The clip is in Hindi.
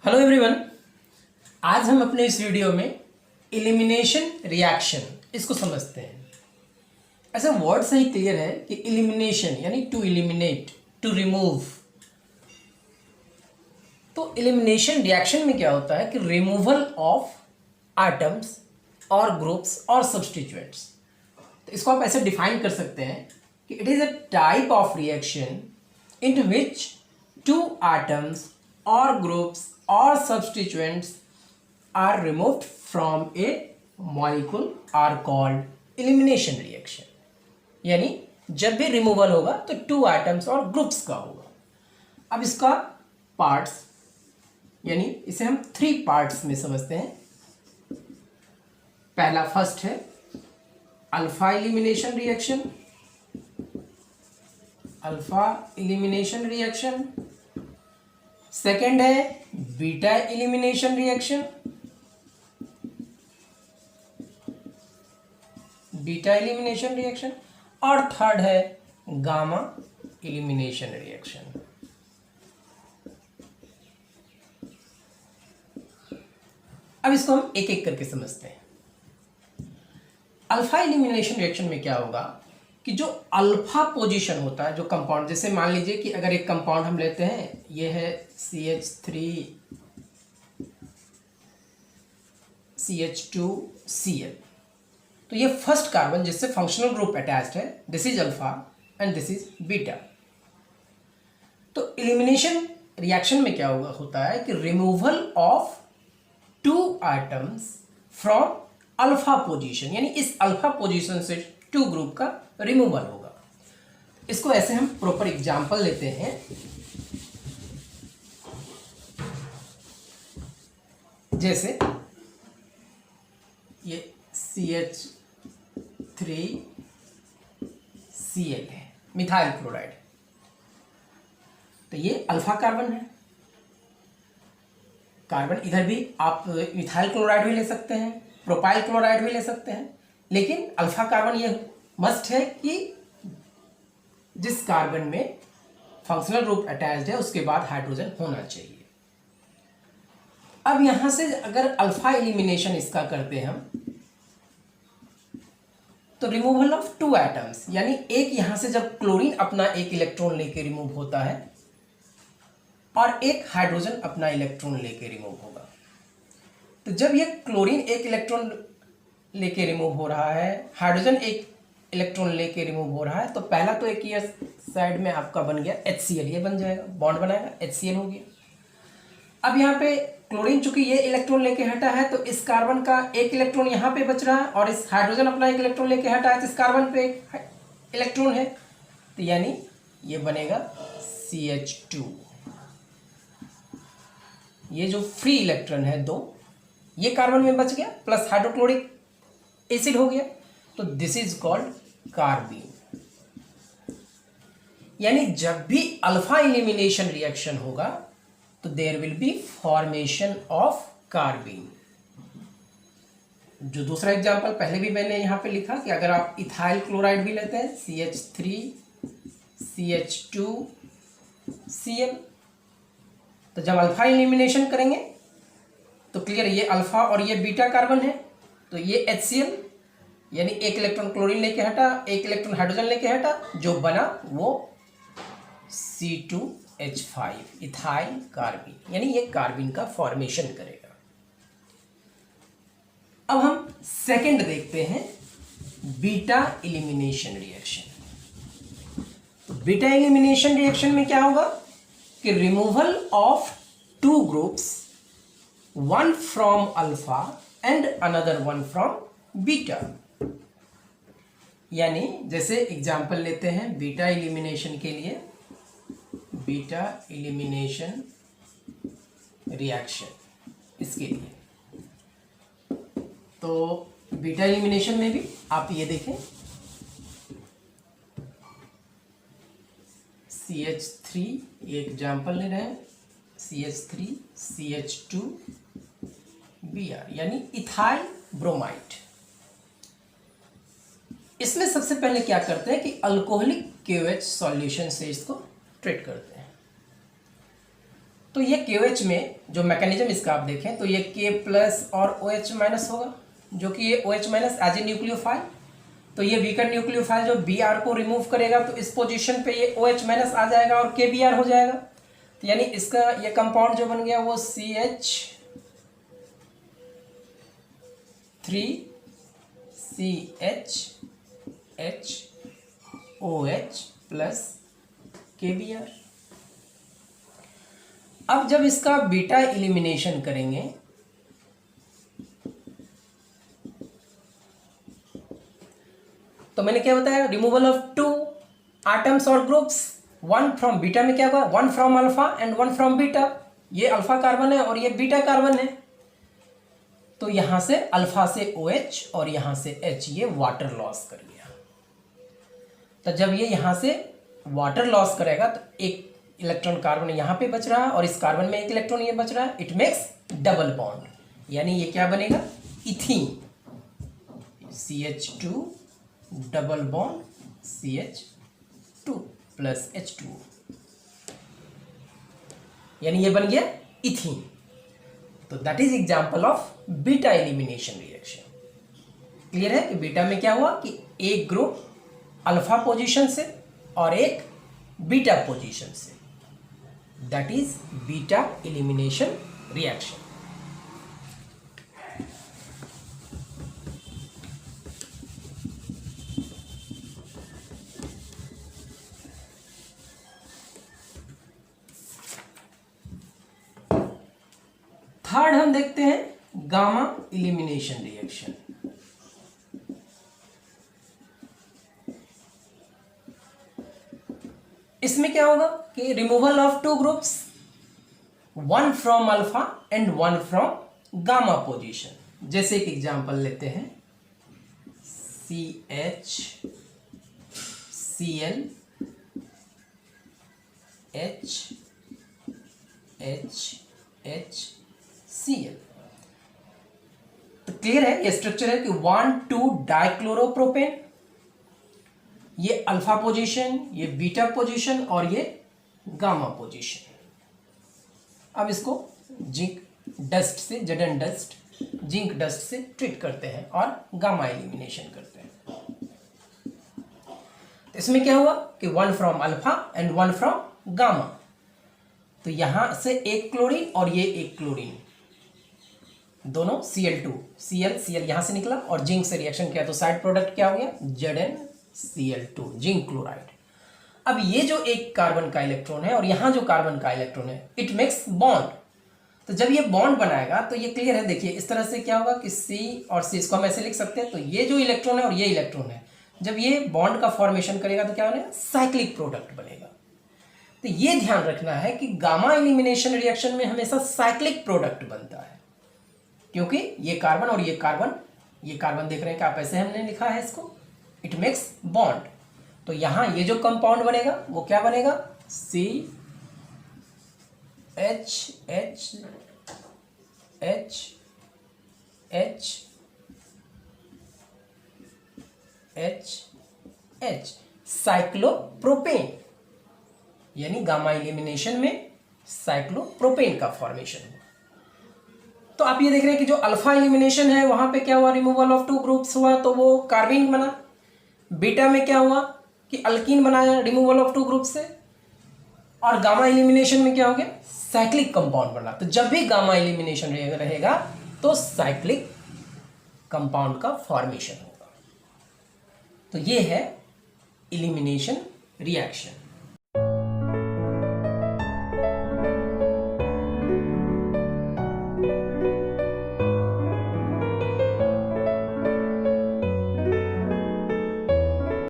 Hello everyone. आज हम अपने इस वीडियो में एलिमिनेशन रिएक्शन इसको समझते हैं। ऐसा वर्ड से ही क्लियर है कि एलिमिनेशन यानी टू एलिमिनेट, टू रिमूव। तो एलिमिनेशन रिएक्शन में क्या होता है कि रिमूवल ऑफ आइटम्स और ग्रुप्स और सब्स्टिट्यूएंट्स। तो इसको आप ऐसे डिफाइन कर सकते हैं कि it is a type of reaction in which two items or groups or substituents are removed from a molecule are called elimination reaction। यानी जब भी रिमूवल होगा तो टू आइटम्स और ग्रुप्स का होगा। अब इसका पार्ट्स यानी इसे हम थ्री पार्ट्स में समझते हैं। पहला फर्स्ट है alpha elimination reaction, alpha elimination reaction. Second है beta elimination reaction, beta elimination reaction. और थर्ड है गामा एलिमिनेशन रिएक्शन। अब इसको हम एक एक करके समझते हैं। अल्फा एलिमिनेशन रिएक्शन में क्या होगा कि जो अल्फा पोजीशन होता है, जो कंपाउंड, जैसे मान लीजिए कि अगर एक कंपाउंड हम लेते हैं, ये है CH3 CH2Cl। तो ये फर्स्ट कार्बन जिससे फंक्शनल ग्रुप अटैच्ड है, this is alpha and this is beta. तो एलिमिनेशन रिएक्शन में क्या होता है कि removal of two items from alpha position, यानी इस अल्फा पोजीशन से टू ग्रुप का रिमूवल होगा। इसको ऐसे हम प्रॉपर एग्जांपल लेते हैं। जैसे ये CH3Cl है, मिथाइल क्लोराइड। तो ये अल्फा कार्बन है। कार्बन इधर भी आप मिथाइल क्लोराइड भी ले सकते हैं, प्रोपाइल क्लोराइड भी ले सकते हैं, लेकिन अल्फा कार्बन ये मस्ट है कि जिस कार्बन में फंक्शनल ग्रुप अटैच्ड है उसके बाद हाइड्रोजन होना चाहिए। अब यहां से अगर अल्फा एलिमिनेशन इसका करते हैं हम, तो रिमूवल ऑफ टू एटम्स, यानी एक यहां से जब क्लोरीन अपना एक इलेक्ट्रॉन लेके रिमूव होता है और एक हाइड्रोजन अपना इलेक्ट्रॉन लेके रिमूव होगा। तो जब ये क्लोरीन एक इलेक्ट्रॉन लेके रिमूव हो रहा है, हाइड्रोजन एक इलेक्ट्रॉन लेके रिमूव हो रहा है, तो पहला तो एक ये साइड में आपका बन गया HCl, ये बन जाएगा, बॉन्ड बनाएगा, HCl हो गया। अब यहाँ पे क्लोरीन चूंकि ये इलेक्ट्रॉन लेके हटा है, तो इस कार्बन का एक इलेक्ट्रॉन यहाँ पे बच रहा है और इस हाइड्रोजन अपना एक इलेक्ट्रॉन लेके हटा है, तो इस कार्बन पे एक इलेक्ट्रॉन है, तो यानी ये बनेगा CH2। ये जो फ्री इलेक्ट्रॉन है दो, ये कार्बन में बच गया, प्लस हाइड्रोक्लोरिक एसिड हो गया, तो दिस इज कॉल्ड कार्बीन। यानी जब भी अल्फा एलिमिनेशन रिएक्शन होगा तो there will be formation of carbene. जो दूसरा एग्जांपल पहले भी मैंने यहां पे लिखा कि अगर आप इथाइल क्लोराइड भी लेते हैं, CH3 CH2Cl, तो जब अल्फा एलिमिनेशन करेंगे तो क्लियर ये अल्फा और ये बीटा कार्बन है, तो ये HCl यानी एक इलेक्ट्रॉन क्लोरीन लेके हटा, एक इलेक्ट्रॉन हाइड्रोजन लेके हटा, जो बना वो C2H5 इथाइल कार्बीन, यानी ये कार्बीन का फॉर्मेशन करेगा। अब हम सेकंड देखते हैं बीटा एलिमिनेशन रिएक्शन। तो बीटा एलिमिनेशन रिएक्शन में क्या होगा कि removal of two groups, one from alpha and another one from beta. यानी जैसे एग्जाम्पल लेते हैं बीटा एलिमिनेशन के लिए, बीटा एलिमिनेशन रिएक्शन, इसके लिए तो बीटा एलिमिनेशन में भी आप ये देखें, CH3 ये एग्जाम्पल ले रहे हैं, CH3 CH2Br यानी इथाइल ब्रोमाइड। इसमें सबसे पहले क्या करते हैं कि अल्कोहलिक KOH सॉल्यूशन से इसको ट्रीट करते हैं। तो ये KOH में जो मैकेनिज्म इसका आप देखें तो ये K प्लस और OH माइनस होगा, जो कि ये OH minus as a nucleophile, तो ये वीकर न्यूक्लियोफाइल जो Br को रिमूव करेगा तो इस पोजीशन पे ये OH माइनस आ जाएगा और KBr हो जाएगा। तो यानी इसका ये कंपाउंड जो बन गया वो CH3CHHOH प्लस KBr। अब जब इसका बीटा एलिमिनेशन करेंगे तो मैंने क्या बताया, रिमूवल ऑफ 2 एटम्स और ग्रुप्स, वन फ्रॉम बीटा में क्या होगा, one from alpha and one from beta. ये अल्फा कार्बन है और ये बीटा कार्बन है, तो यहां से अल्फा से OH और यहां से H, ये वाटर लॉस कर गया। तो जब ये यहां से वाटर लॉस करेगा तो एक इलेक्ट्रॉन कार्बन यहां पे बच रहा है और इस कार्बन में एक इलेक्ट्रॉन ये बच रहा है, इट मेक्स डबल बॉन्ड, यानी ये क्या बनेगा, ethene, CH2 double bond CH2 plus H2O, यानी ये बन गया इथीन। तो that is example of beta elimination reaction. Clear है कि बीटा में क्या हुआ कि एक ग्रुप अल्फा पोजीशन से और एक बीटा पोजीशन से, that is beta elimination reaction. Third हम देखते हैं गामा एलिमिनेशन रिएक्शन। इसमें क्या होगा कि removal of 2 groups, one from alpha and one from gamma position. जैसे एक एग्जांपल लेते हैं, CHCl HHHCl। तो क्लियर है, ये स्ट्रक्चर है कि 1,2 डाइक्लोरोप्रोपेन, ये अल्फा पोजीशन, ये बीटा पोजीशन और ये गामा पोजीशन। अब इसको जिंक डस्ट से, Zn डस्ट, जिंक डस्ट से ट्रीट करते हैं और गामा एलिमिनेशन करते हैं। तो इसमें क्या हुआ कि one from alpha and one from gamma, तो यहां से एक क्लोरीन और ये एक क्लोरीन, दोनों Cl2, Cl यहां से निकला और जिंक से रिएक्शन किया तो साइड प्रोडक्ट क्या हो गया, ZnCl2, जिंक क्लोराइड। अब ये जो एक कार्बन का इलेक्ट्रॉन है और यहां जो कार्बन का इलेक्ट्रॉन है, इट मेक्स बॉन्ड। तो जब ये बॉन्ड बनाएगा तो ये क्लियर है, देखिए इस तरह से क्या होगा कि C और C, इसको हम ऐसे लिख सकते हैं। तो ये जो इलेक्ट्रॉन है और ये इलेक्ट्रॉन है, जब ये बॉन्ड का फॉर्मेशन करेगा तो क्या बनेगा, साइक्लिक प्रोडक्ट बनेगा। तो ये ध्यान रखना है कि गामा एलिमिनेशन रिएक्शन में हमेशा साइक्लिक प्रोडक्ट बनता है, क्योंकि ये कार्बन और ये कार्बन देख रहे हैं कि आप ऐसे हमने लिखा है इसको, इट मेक्स बॉन्ड। तो यहां ये जो कंपाउंड बनेगा वो क्या बनेगा, CHHHHH, साइक्लोप्रोपेन, यानी गामा एलिमिनेशन में साइक्लोप्रोपेन का फॉर्मेशन हुआ। तो आप ये देख रहे हैं कि जो अल्फा एलिमिनेशन है वहां पे क्या हुआ, रिमूवल ऑफ 2 ग्रुप्स हुआ तो वो कार्बिन बना। बीटा में क्या हुआ कि अल्कीन बनाया रिमूवल ऑफ 2 ग्रुप से, और गामा एलिमिनेशन में क्या हो गया, साइक्लिक कंपाउंड बना। तो जब भी गामा एलिमिनेशन रहेगा तो साइक्लिक कंपाउंड का फॉर्मेशन होगा। तो ये है एलिमिनेशन रिएक्शन।